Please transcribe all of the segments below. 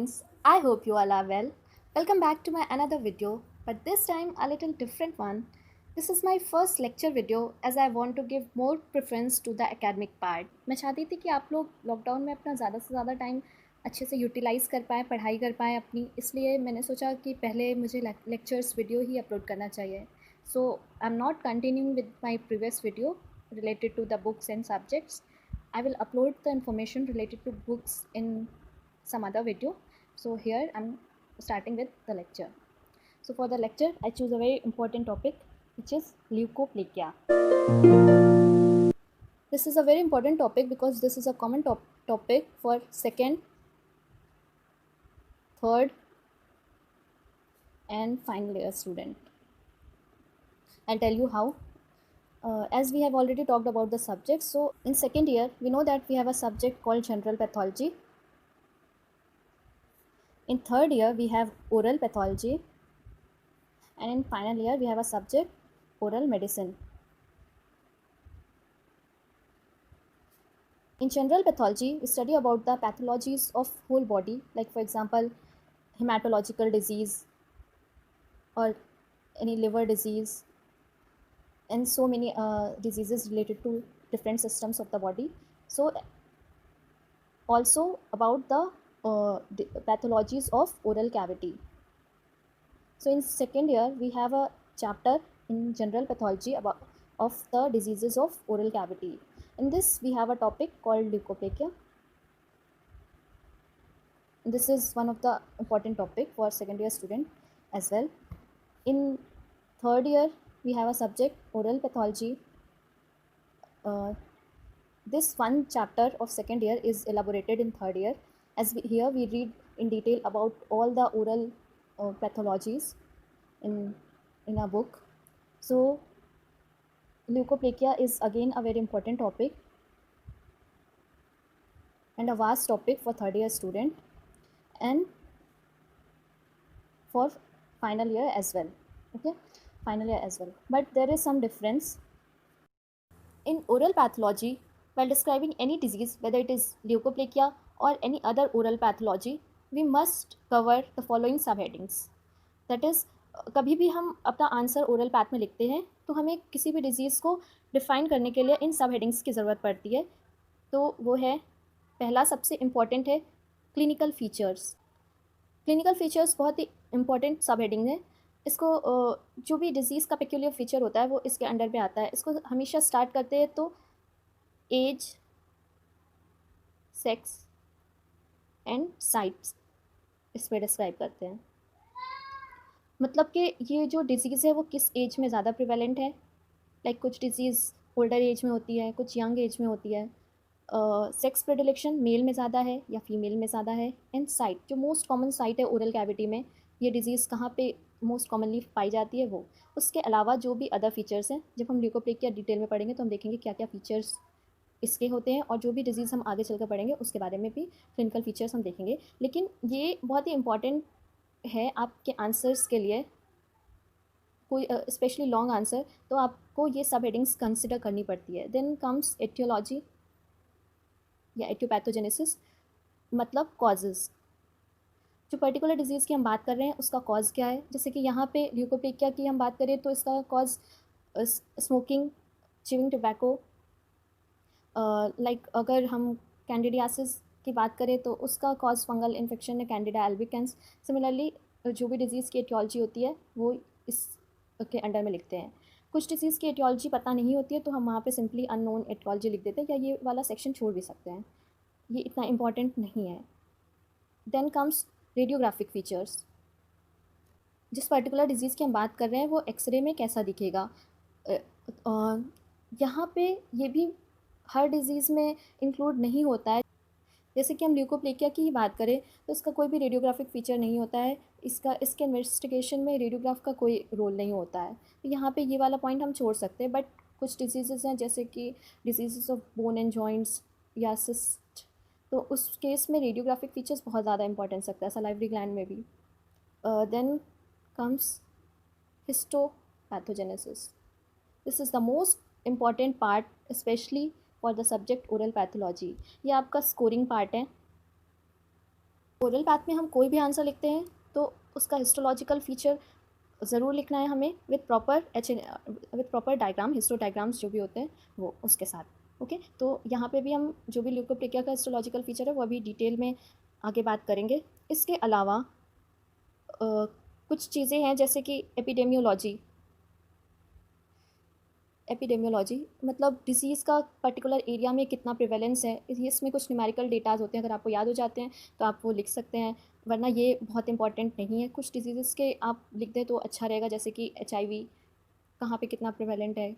friends, I hope you all are well. Welcome back to my another video, but this time a little different one. This is my first lecture video as I want to give more preference to the academic part. मैं चाहती थी कि आप लोग lockdown में अपना ज़्यादा से ज़्यादा टाइम अच्छे से यूटिलाइज़ कर पाएँ, पढ़ाई कर पाएँ अपनी, इसलिए मैंने सोचा कि पहले मुझे लेक्चर्स वीडियो ही अपलोड करना चाहिए. So I'm not continuing with my previous video related to the books and subjects. I will upload the information related to books in some other video. So here I'm starting with the lecture. So for the lecture I choose a very important topic, which is leukoplakia. This is a very important topic because this is a common topic for second, third and final year student. I'll tell you how. As we have already talked about the subjects, so in second year we know that we have a subject called general pathology. In third year we have oral pathology, and in final year we have a subject oral medicine. In general pathology we study about the pathologies of whole body, like for example hematological disease or any liver disease and so many diseases related to different systems of the body. So also about the pathologies of oral cavity. So in second year we have a chapter in general pathology of the diseases of oral cavity. In this we have a topic called leukoplakia. This is one of the important topic for second year student as well. In third year we have a subject oral pathology. This one chapter of second year is elaborated in third year, as here we read in detail about all the oral pathologies in a book. So leukoplakia is again a very important topic and a vast topic for third year student and for final year as well. Okay, final year as well, but there is some difference. In oral pathology, while describing any disease, whether it is leukoplakia or any other oral pathology, we must cover the following subheadings. That is, कभी भी हम अपना answer oral path में लिखते हैं तो हमें किसी भी डिजीज़ को डिफाइन करने के लिए इन सब हेडिंग्स की ज़रूरत पड़ती है. तो वो है, पहला सबसे इम्पॉर्टेंट है क्लिनिकल फीचर्स. क्लिनिकल फीचर्स बहुत ही इम्पॉर्टेंट सब हेडिंग है. इसको जो भी डिज़ीज़ का पेक्यूलियर फीचर होता है वो इसके अंडर पे आता है. इसको हमेशा स्टार्ट करते हैं तो एज, सेक्स एंड साइट्स इस पर डिस्क्राइब करते हैं. मतलब कि ये जो डिज़ीज़ है वो किस एज में ज़्यादा प्रिवेलेंट है. लाइक कुछ डिज़ीज़ ओल्डर एज में होती है, कुछ यंग एज में होती है. सेक्स प्रेडिलेक्शन मेल में ज़्यादा है या फीमेल में ज़्यादा है. एंड साइट, जो मोस्ट कॉमन साइट है ओरल कैविटी में, ये डिज़ीज़ कहाँ पे मोस्ट कॉमनली पाई जाती है वो. उसके अलावा जो भी अदर फीचर्स हैं, जब हम ल्यूकोप्लेकिया डिटेल में पढ़ेंगे तो हम देखेंगे क्या क्या फीचर्स इसके होते हैं, और जो भी डिज़ीज़ हम आगे चलकर पढ़ेंगे उसके बारे में भी क्लिनिकल फीचर्स हम देखेंगे. लेकिन ये बहुत ही इंपॉर्टेंट है आपके आंसर्स के लिए. कोई स्पेशली लॉन्ग आंसर तो आपको ये सब हेडिंग्स कंसिडर करनी पड़ती है. देन कम्स एटियोलॉजी या एटियोपैथोजेनेसिस, मतलब कॉजेज़. जो पर्टिकुलर डिज़ीज़ की हम बात कर रहे हैं उसका कॉज क्या है. जैसे कि यहाँ पे ल्यूकोप्लेकिया की हम बात करें तो इसका cause smoking, chewing tobacco. Like अगर हम कैंडिडियासिस की बात करें तो उसका कॉज फंगल इन्फेक्शन है, कैंडिडा एल्बिकेंस. सिमिलरली जो भी डिज़ीज़ की एटियोलॉजी होती है वो इस के अंडर में लिखते हैं. कुछ डिज़ीज़ की एटियोलॉजी पता नहीं होती है तो हम वहाँ पे सिंपली अननोन एटियोलॉजी लिख देते हैं, या ये वाला सेक्शन छोड़ भी सकते हैं, ये इतना इम्पॉर्टेंट नहीं है. Then comes radiographic features. जिस पर्टिकुलर डिज़ीज़ की हम बात कर रहे हैं वो एक्सरे में कैसा दिखेगा. यहाँ पे ये भी हर डिज़ीज़ में इंक्लूड नहीं होता है. जैसे कि हम ल्यूकोप्लेकिया की ही बात करें तो इसका कोई भी रेडियोग्राफिक फ़ीचर नहीं होता है. इसके इन्वेस्टिगेशन में रेडियोग्राफ का कोई रोल नहीं होता है. तो यहाँ पे ये वाला पॉइंट हम छोड़ सकते हैं. बट कुछ डिजीज़ हैं जैसे कि disease of bone and joints या सिस्ट, तो उस केस में रेडियोग्राफिक फ़ीचर्स बहुत ज़्यादा इंपॉर्टेंस रखता है, सलाइवरी ग्लैंड में भी. Then comes histopathogenesis. This is the most important part specially for the subject oral pathology. ये आपका स्कोरिंग पार्ट है. ओरल पाथ में हम कोई भी आंसर लिखते हैं तो उसका हिस्टोलॉजिकल फीचर ज़रूर लिखना है हमें with proper diagram, histo diagrams जो भी होते हैं वो उसके साथ। ओके, तो यहाँ पे भी हम जो भी ल्यूकोप्लेकिया का हिस्टोलॉजिकल फीचर है वो अभी डिटेल में आगे बात करेंगे। इसके अलावा कुछ चीज़ें हैं जैसे कि एपिडेमियोलॉजी मतलब डिसीज़ का पर्टिकुलर एरिया में कितना प्रिवेलेंस है, इसमें कुछ न्यूमेरिकल डेटाज होते हैं, अगर आपको याद हो जाते हैं तो आप वो लिख सकते हैं, वरना ये बहुत इंपॉर्टेंट नहीं है। कुछ डिजीज़ के आप लिख दें तो अच्छा रहेगा, जैसे कि HIV कहाँ पे कितना प्रिवेलेंट है,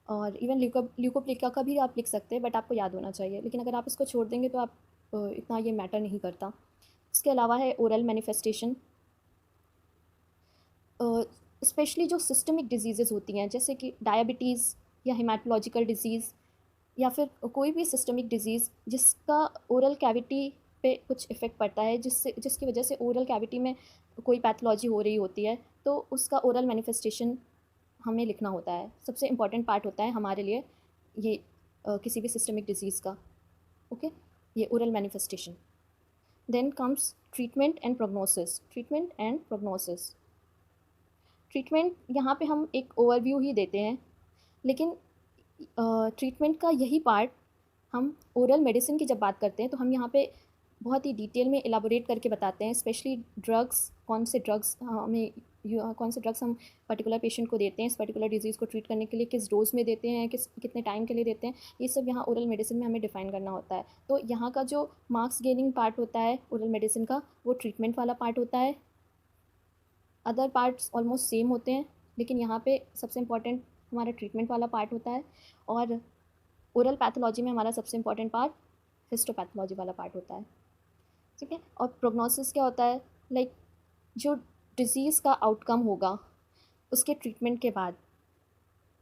और इवन ल्यूकोप्लिका का भी आप लिख सकते हैं, बट आपको याद होना चाहिए। लेकिन अगर आप इसको छोड़ देंगे तो आप इतना ये मैटर नहीं करता। इसके अलावा है ओरल मैनिफेस्टेशन, स्पेशली जो सिस्टमिक डिजीज़ेज़ होती हैं जैसे कि डायबिटीज़ या हेमाटोलॉजिकल डिजीज़ या फिर कोई भी सिस्टमिक डिजीज़ जिसका ओरल कैविटी पे कुछ इफ़ेक्ट पड़ता है, जिसकी वजह से ओरल कैविटी में कोई पैथोलॉजी हो रही होती है, तो उसका ओरल मैनिफेस्टेशन हमें लिखना होता है। सबसे इम्पॉर्टेंट पार्ट होता है हमारे लिए ये किसी भी सिस्टमिक डिजीज़ का। ओके, ये oral manifestation. Then comes treatment and prognosis. Treatment यहाँ पे हम एक ओवरव्यू ही देते हैं, लेकिन ट्रीटमेंट का यही पार्ट हम ओरल मेडिसिन की जब बात करते हैं तो हम यहाँ पे बहुत ही डिटेल में एलाबोरेट करके बताते हैं, स्पेशली ड्रग्स, कौन से ड्रग्स हम पर्टिकुलर पेशेंट को देते हैं, इस पर्टिकुलर डिजीज़ को ट्रीट करने के लिए किस डोज में देते हैं, कितने टाइम के लिए देते हैं, ये सब यहाँ ओरल मेडिसिन में हमें डिफ़ाइन करना होता है। तो यहाँ का जो मार्क्स गेनिंग पार्ट होता है ओरल मेडिसिन का, वो ट्रीटमेंट वाला पार्ट होता है। अदर पार्ट्स ऑलमोस्ट सेम होते हैं, लेकिन यहाँ पे सबसे इम्पॉर्टेंट हमारा ट्रीटमेंट वाला पार्ट होता है, और ओरल पैथोलॉजी में हमारा सबसे इम्पॉर्टेंट पार्ट हिस्टोपैथोलॉजी वाला पार्ट होता है। ठीक है, और प्रोग्नोसिस क्या होता है, लाइक जो डिज़ीज़ का आउटकम होगा उसके ट्रीटमेंट के बाद,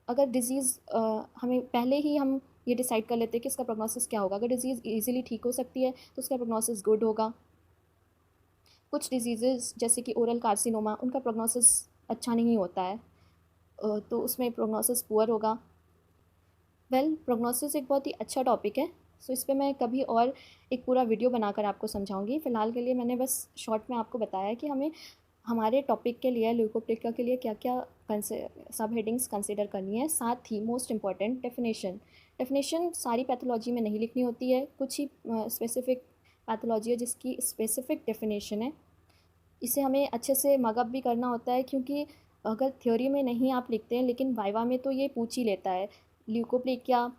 अगर डिज़ीज़ हमें पहले ही हम ये डिसाइड कर लेते हैं कि इसका प्रोग्नोसिस क्या होगा। अगर डिज़ीज़ ईजिली ठीक हो सकती है तो उसका प्रोग्नोसिस गुड होगा। कुछ डिजीज़ेज़ जैसे कि ओरल कार्सिनोमा, उनका प्रोग्नोसिस अच्छा नहीं होता है, तो उसमें प्रोग्नोसिस पुअर होगा। प्रोग्नोसिस एक बहुत ही अच्छा टॉपिक है, सो इस पे मैं कभी और एक पूरा वीडियो बनाकर आपको समझाऊंगी। फ़िलहाल के लिए मैंने बस शॉर्ट में आपको बताया कि हमें हमारे टॉपिक के लिए, ल्यूकोप्लिका के लिए, क्या क्या सब हेडिंग्स कंसिडर करनी है। साथ ही मोस्ट इम्पॉर्टेंट डेफिनेशन सारी पैथोलॉजी में नहीं लिखनी होती है, कुछ ही स्पेसिफिक पैथोलॉजी है जिसकी स्पेसिफिक डेफिनेशन है। इसे हमें अच्छे से मगअप भी करना होता है, क्योंकि अगर थ्योरी में नहीं आप लिखते हैं लेकिन वाइवा में तो ये पूछ ही लेता है। Leukoplakia,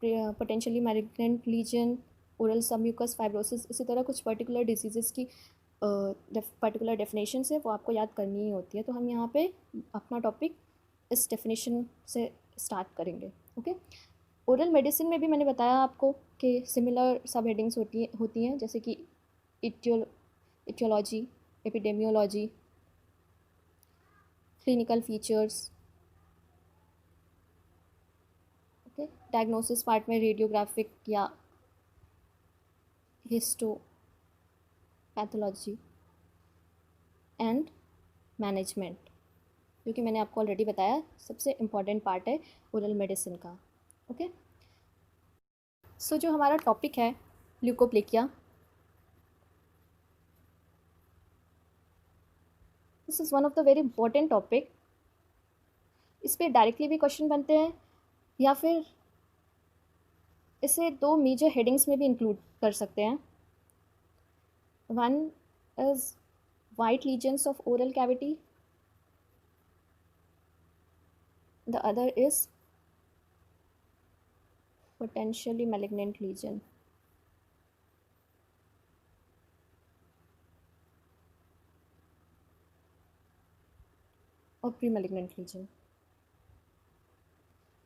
potentially malignant lesion, oral submucous fibrosis, इसी तरह कुछ पर्टिकुलर डिजीज़ की पर्टिकुलर डेफिनेशन है, वो आपको याद करनी ही होती है। तो हम यहाँ पे अपना टॉपिक इस डेफिनेशन से स्टार्ट करेंगे। ओके, ओरल मेडिसिन में भी मैंने बताया आपको कि सिमिलर सब हेडिंग्स होती हैं जैसे कि aetiology, epidemiology, clinical features. Okay, diagnosis part में रेडियोग्राफिक या हिस्टो पैथोलॉजी एंड मैनेजमेंट, जो कि मैंने आपको ऑलरेडी बताया सबसे इम्पॉर्टेंट पार्ट है ओरल मेडिसिन का। ओके, सो जो हमारा टॉपिक है leukoplakia, this is one of the very important topic. इस पर डायरेक्टली भी क्वेश्चन बनते हैं, या फिर इसे दो मेजर हेडिंग्स में भी इंक्लूड कर सकते हैं। One is white lesions of oral cavity, the other is potentially malignant lesion. Or pre-malignant lesion.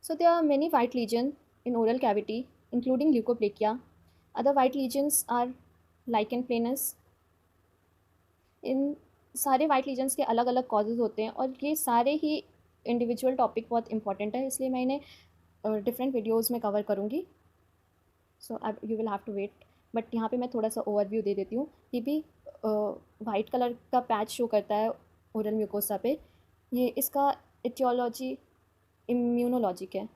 So there are many white lesions in oral cavity, including leukoplakia. Other white lesions are lichen planus. इन सारे white lesions के अलग अलग causes होते हैं, और ये सारे ही इंडिविजुअल टॉपिक बहुत इंपॉर्टेंट है, इसलिए मैं इन्हें डिफरेंट वीडियोज़ में कवर करूँगी। So you will have to wait, but यहाँ पे मैं थोड़ा सा ओवरव्यू दे देती हूँ। ये भी वाइट कलर का पैच शो करता है ओरल म्यूकोसा पे, ये इसका एटियोलॉजी इम्यूनोलॉजिक है।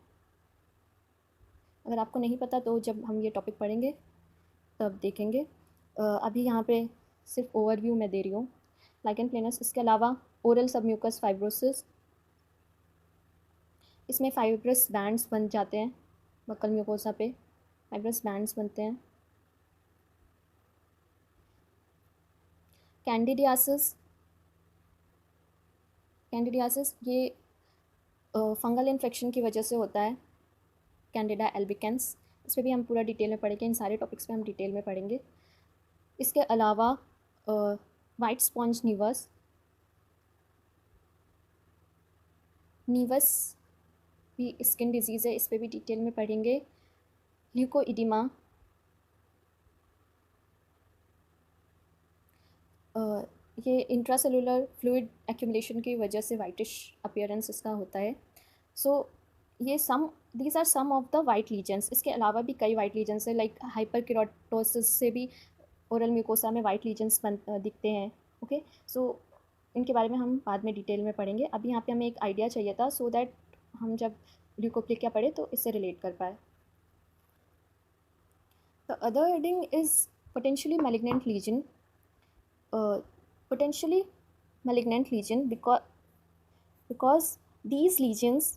अगर आपको नहीं पता तो जब हम ये टॉपिक पढ़ेंगे तब देखेंगे। अभी यहाँ पे सिर्फ ओवरव्यू मैं दे रही हूँ। लाइकेन प्लेनस, इसके अलावा ओरल सबम्यूकस फाइब्रोसिस, इसमें फाइब्रस बैंड्स बन जाते हैं, बकल म्यूकोसा पे फाइब्रस बैंड्स बनते हैं। कैंडिडियासिस, कैंडिडियासिस ये फंगल इन्फेक्शन की वजह से होता है, कैंडिडा एल्बिकेंस। इस पर भी हम पूरा डिटेल में पढ़ेंगे, इन सारे टॉपिक्स पे हम डिटेल में पढ़ेंगे। इसके अलावा वाइट स्पॉन्ज नीवस, नीवस भी स्किन डिजीज़ है, इस पर भी डिटेल में पढ़ेंगे। ल्यूकोइडिमा, ये इंट्रासेलुलर फ्लूइड एक्यूमुलेशन की वजह से वाइटिश अपीयरेंस इसका होता है। सो ये some these are some of the white lesions. इसके अलावा भी कई वाइट लीजन्स है, लाइक हाइपरकेराटोसिस से भी ओरल म्यूकोसा में वाइट लीजन्स दिखते हैं। ओके, सो इनके बारे में हम बाद में डिटेल में पढ़ेंगे। अभी यहाँ पे हमें एक आइडिया चाहिए था सो दैट हम जब ल्यूकोप्लेकिया पढ़े तो इससे रिलेट कर पाए। The other heading is potentially malignant lesion, potentially malignant lesion because these lesions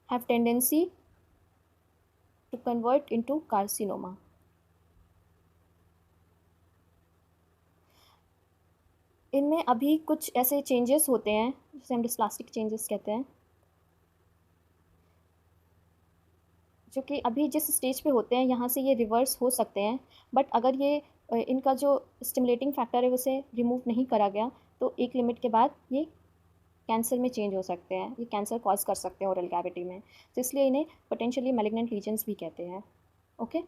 have tendency to convert into carcinoma. इनमें अभी कुछ ऐसे चेंजेस होते हैं जिसे हम डिस्प्लास्टिक चेंजेस कहते हैं, जो कि अभी जिस स्टेज पे होते हैं यहाँ से ये रिवर्स हो सकते हैं, बट अगर ये इनका जो स्टिमुलेटिंग फैक्टर है उसे रिमूव नहीं करा गया तो एक लिमिट के बाद ये कैंसर में चेंज हो सकते हैं, ये कैंसर कॉज कर सकते हैं ओरल कैविटी में, तो इसलिए इन्हें पोटेंशियली मैलिग्नेंट लीजन्स भी कहते हैं। ओके,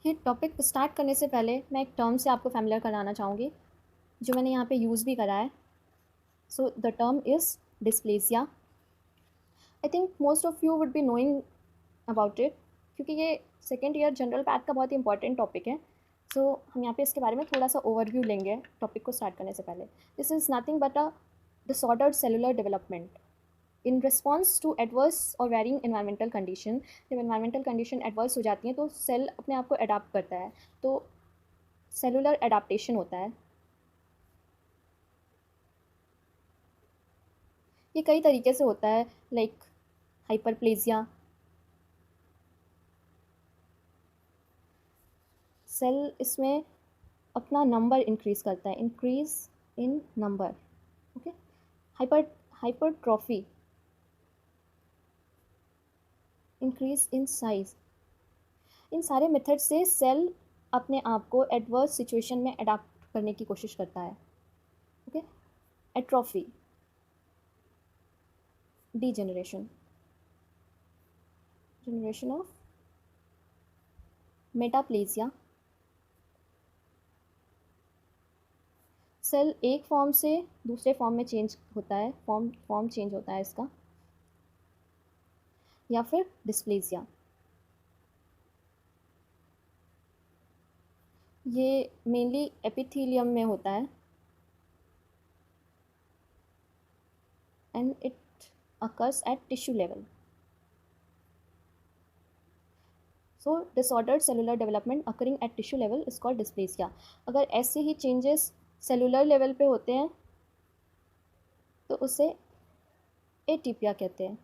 ये टॉपिक स्टार्ट करने से पहले मैं एक टर्म से आपको फैमिलियर कराना चाहूँगी जो मैंने यहाँ पे यूज़ भी करा है। So the term is dysplasia. I think most of you would be knowing about it, क्योंकि ये सेकेंड ईयर जनरल पैथ का बहुत ही इंपॉर्टेंट टॉपिक है। सो हम यहाँ पे इसके बारे में थोड़ा सा ओवरव्यू लेंगे टॉपिक को स्टार्ट करने से पहले। This is nothing but a disordered cellular development in response to adverse और वेरिंग इन्वायरमेंटल कंडीशन। जब इन्वायरमेंटल कंडीशन एडवर्स हो जाती हैं तो सेल अपने आप को अडाप्ट करता है, तो सेलुलर एडाप्टेशन होता है। ये कई तरीके से होता है, लाइक हाइपरप्लेजिया, सेल इसमें अपना नंबर इंक्रीज़ करता है, increase in number. Okay, hypertrophy, increase in size. इन सारे मेथड से सेल अपने आप को एडवर्स सिचुएशन में अडाप्ट करने की कोशिश करता है। Okay, atrophy, degeneration, generation of, metaplasia, cell एक फॉर्म से दूसरे फॉर्म में चेंज होता है, फॉर्म चेंज होता है इसका, या फिर डिस्प्लेसिया। ये मेनली एपिथेलियम में होता है and it occurs at tissue level. So disordered cellular development occurring at tissue level is called dysplasia. अगर ऐसे ही चेंजेस सेलुलर लेवल पे होते हैं तो उसे एटीपिया कहते हैं।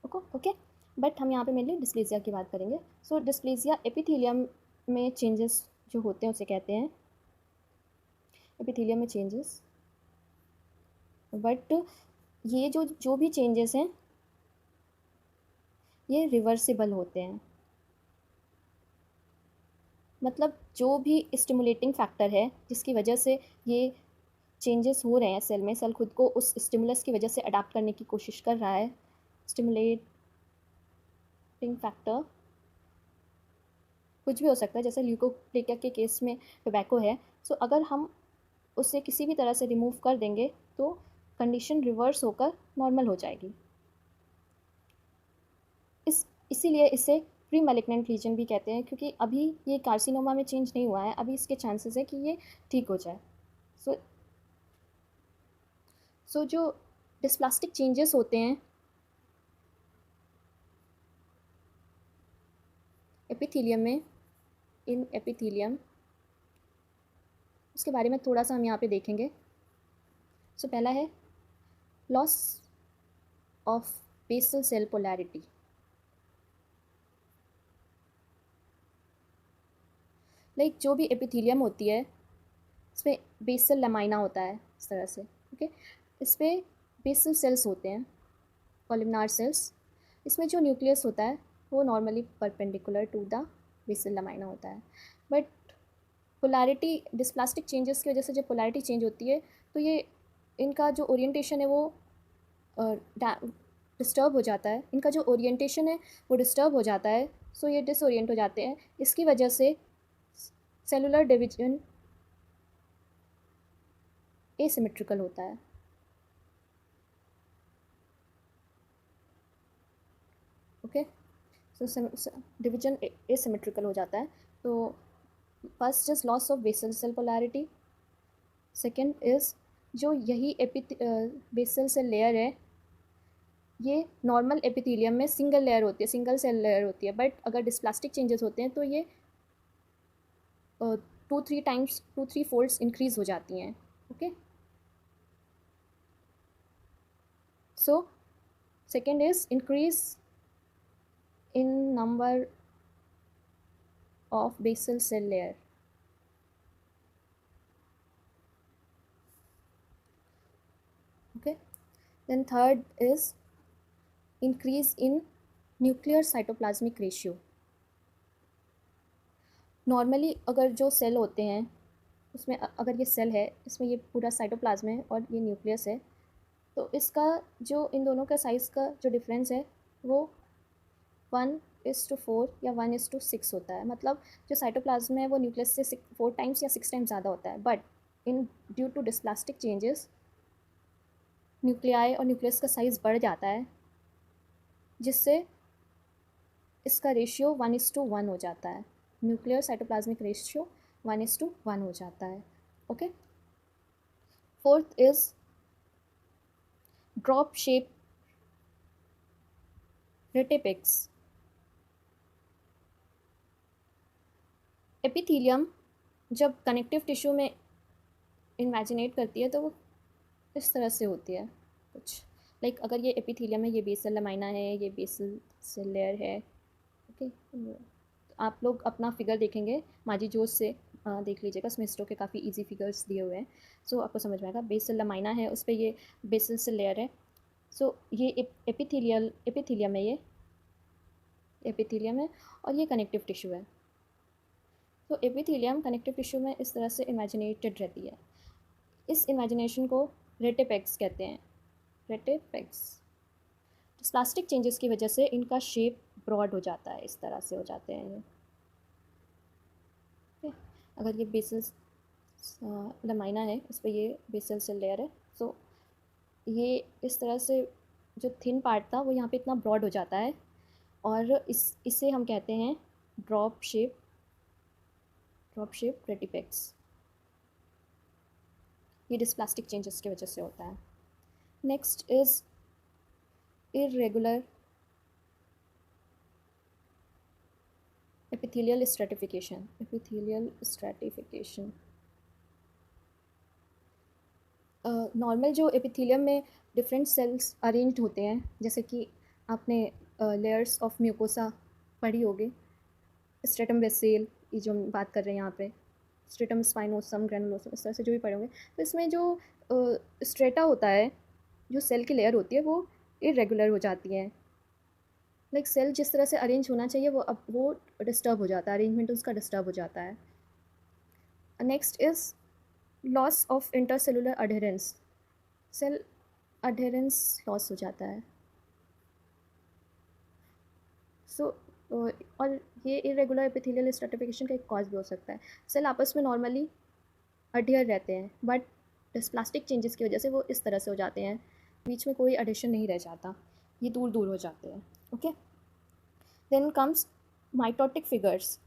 ओके, बट हम यहाँ पे मेनली डिस्प्लेसिया की बात करेंगे। सो डिस्प्लेसिया एपिथेलियम में चेंजेस जो होते हैं उसे कहते हैं एपिथेलियम में चेंजेस, बट ये जो भी चेंजेस हैं ये रिवर्सिबल होते हैं। मतलब जो भी स्टिमुलेटिंग फैक्टर है जिसकी वजह से ये चेंजेस हो रहे हैं सेल में, सेल खुद को उस स्टिमुलस की वजह से अडाप्ट करने की कोशिश कर रहा है, स्टिमुलेटिंग फैक्टर कुछ भी हो सकता है, जैसे ल्यूकोप्लेकिया के केस में टोबैको है। सो अगर हम उसे किसी भी तरह से रिमूव कर देंगे तो कंडीशन रिवर्स होकर नॉर्मल हो जाएगी। इसीलिए इसे प्री मैलिग्नेंट लीजन भी कहते हैं, क्योंकि अभी ये कार्सिनोमा में चेंज नहीं हुआ है, अभी इसके चांसेस है कि ये ठीक हो जाए। सो जो डिस्प्लास्टिक चेंजेस होते हैं एपिथेलियम में, इन एपिथीलियम, उसके बारे में थोड़ा सा हम यहाँ पे देखेंगे। सो पहला है loss of basal cell polarity. Like जो भी एपिथीलियम होती है इसमें बेसल लमाइना होता है इस तरह से, ओके। इस पर बेसल सेल्स होते हैं, कॉलमनार सेल्स। इसमें जो न्यूक्लियस होता है वो normally perpendicular to the basal lamina होता है। बट पोलैरिटी डिस्प्लास्टिक चेंजेस की वजह से जब पोलैरिटी चेंज होती है तो ये इनका जो ओरिएंटेशन है वो डिस्टर्ब हो जाता है। इनका जो ओरिएंटेशन है वो डिस्टर्ब हो जाता है, सो ये डिसोरिएंट हो जाते हैं। इसकी वजह से सेलुलर डिवीजन एसिमेट्रिकल होता है, ओके। सो डिवीजन एसिमेट्रिकल हो जाता है। तो first is loss of basal cell polarity, second is जो यही बेसल सेल लेयर है ये नॉर्मल एपिथेलियम में सिंगल लेयर होती है, सिंगल सेल लेयर होती है। बट अगर डिस्प्लास्टिक चेंजेस होते हैं तो ये 2-3 फोल्ड्स इंक्रीज हो जाती हैं, okay. So second is increase in number of basal cell layer, okay. Then third is increase in nuclear cytoplasmic ratio. Normally अगर जो सेल होते हैं उसमें अगर ये सेल है, इसमें ये पूरा साइटोप्लाज्म है और ये न्यूक्लियस है, तो इसका जो इन दोनों का साइज़ का जो डिफरेंस है वो 1:4 या 1:6 होता है। मतलब जो साइटोप्लाज्म है वो न्यूक्लियस से 4 टाइम्स या 6 टाइम्स ज़्यादा होता है। But in due to dysplastic changes nuclei और न्यूक्लियस का साइज़ बढ़ जाता है, जिससे इसका रेशियो 1:1 हो जाता है। न्यूक्लियर साइटोप्लाज्मिक रेशियो 1:1 हो जाता है, okay. Fourth is drop shape rete pegs. Epithelium जब कनेक्टिव टिश्यू में इमेजिनेट करती है तो वो इस तरह से होती है कुछ। लाइक अगर ये एपिथीलियम है, ये बेसल लमाइना है, ये बेसल सेल लेयर है, ओके। आप लोग अपना फिगर देखेंगे माजी जोश से देख लीजिएगा, उसमें हिस्ट्रो के काफ़ी इजी फिगर्स दिए हुए हैं। सो आपको समझ में आएगा। बेसल लमाइना है, उस पर ये बेसल सेल लेयर है। सो ये एपिथीलियम है, ये एपिथीलियम है और ये कनेक्टिव टिश्यू है। तो एपिथीलियम कनेक्टिव टिश्यू में इस तरह से इमेजिनेटेड रहती है। इस इमेजिनेशन को रेटिपेक्स कहते हैं, रेटिपेक्स। प्लास्टिक चेंजेस की वजह से इनका शेप ब्रॉड हो जाता है, इस तरह से हो जाते हैं ये, ठीक है। अगर ये बेसल लमाइना है, इस पर ये बेसल सेल लेयर है, सो ये इस तरह से जो थिन पार्ट था वो यहाँ पे इतना ब्रॉड हो जाता है और इसे हम कहते हैं ड्रॉप शेप रेटिपेक्स। ये डिस्प्लास्टिक चेंजेस की वजह से होता है। Next is irregular epithelial stratification. Normal जो एपिथेलियम में डिफरेंट सेल्स अरेंज्ड होते हैं, जैसे कि आपने लेयर्स ऑफ म्यूकोसा पढ़ी होगी, स्ट्रेटम बेसेल, ये जो हम बात कर रहे हैं यहाँ पे, स्ट्रेटम स्पाइनोसम, ग्रैनुलोसम, इस तरह से जो भी पढ़े होंगे। तो इसमें जो स्ट्रेटा होता है, जो सेल की लेयर होती है वो इरेगुलर हो जाती है। लाइक सेल जिस तरह से अरेंज होना चाहिए वो डिस्टर्ब हो जाता है, अरेंजमेंट उसका डिस्टर्ब हो जाता है। Next is loss of intercellular adherence. Cell adherence loss हो जाता है। सो और ये इरेगुलर एपिथेलियल स्ट्रैटिफिकेशन का एक कॉज भी हो सकता है। सेल आपस में नॉर्मली अडेयर रहते हैं, बट डिस्प्लास्टिक चेंजेस की वजह से वो इस तरह से हो जाते हैं, बीच में कोई एडिशन नहीं रह जाता, ये दूर दूर हो जाते हैं, okay. Then comes mitotic figures.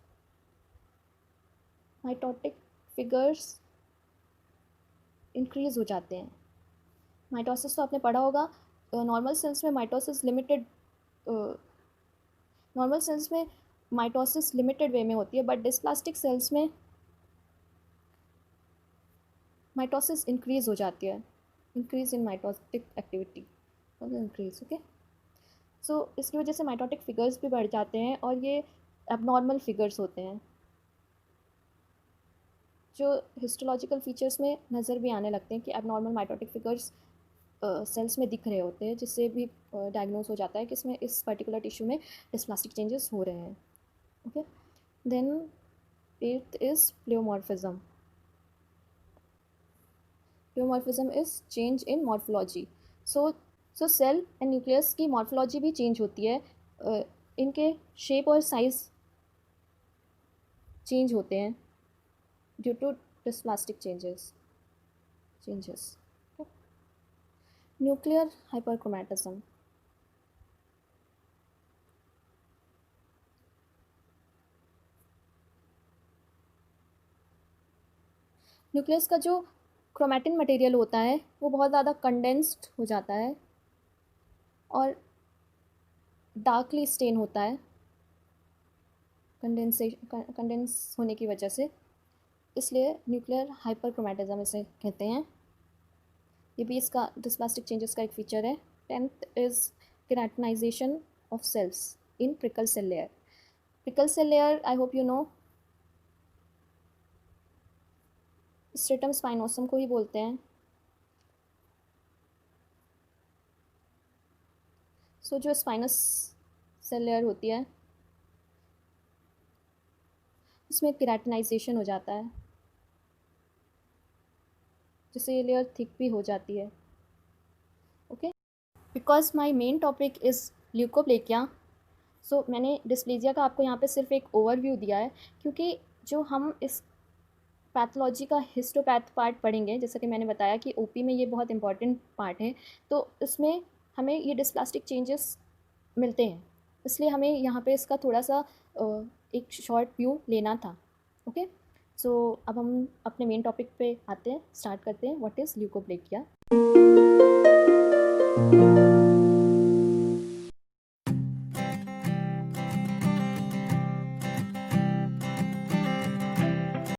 Mitotic figures increase हो जाते हैं। माइटोसिस तो आपने पढ़ा होगा। नॉर्मल सेल्स में माइटोसिस लिमिटेड, नॉर्मल सेल्स में माइटोसिस लिमिटेड वे में होती है, बट डिस्प्लास्टिक सेल्स में माइटोसिस इंक्रीज हो जाती है, increase in mitotic activity, increase, okay. So इसकी वजह से माइटोटिक फिगर्स भी बढ़ जाते हैं और ये एबनॉर्मल फिगर्स होते हैं जो हिस्टोलॉजिकल फीचर्स में नज़र भी आने लगते हैं कि एबनॉर्मल माइटोटिक फिगर्स सेल्स में दिख रहे होते हैं, जिससे भी डायग्नोज हो जाता है कि इसमें इस पर्टिकुलर टिश्यू में डिस्प्लास्टिक चेंजेस हो रहे हैं, okay. Then eighth is pleomorphism. Pleomorphism is change in morphology. So cell and nucleus की मॉर्फोलॉजी भी चेंज होती है, इनके शेप और साइज चेंज होते हैं due to dysplastic changes. Nuclear hyperchromatism. Nucleus का जो क्रोमैटिन मटेरियल होता है वो बहुत ज़्यादा कंडेंस्ड हो जाता है और डार्कली स्टेन होता है कंडेंस होने की वजह से, इसलिए न्यूक्लियर हाइपरक्रोमेटिज्म इसे कहते हैं। ये भी इसका डिस्प्लास्टिक चेंजेस का एक फीचर है। 10th is keratinization of cells in prickle cell layer. Prickle cell layer I hope you know, stratum spinosum को ही बोलते हैं। सो जो स्पाइनस सेल लेयर होती है उसमें केराटिनाइजेशन हो जाता है, जिससे ये लेयर थिक भी हो जाती है, okay. Because my main topic is leukoplakia, so मैंने डिस्प्लेजिया का आपको यहाँ पे सिर्फ एक ओवरव्यू दिया है, क्योंकि जो हम इस पैथोलॉजी का हिस्टोपैथ पार्ट पढ़ेंगे, जैसा कि मैंने बताया कि ओपी में ये बहुत इंपॉर्टेंट पार्ट है, तो इसमें हमें ये डिस्प्लास्टिक चेंजेस मिलते हैं, इसलिए हमें यहाँ पे इसका थोड़ा सा एक शॉर्ट व्यू लेना था, ओके। सो अब हम अपने मेन टॉपिक पे आते हैं, स्टार्ट करते हैं, व्हाट इज़ ल्यूकोप्लेकिया।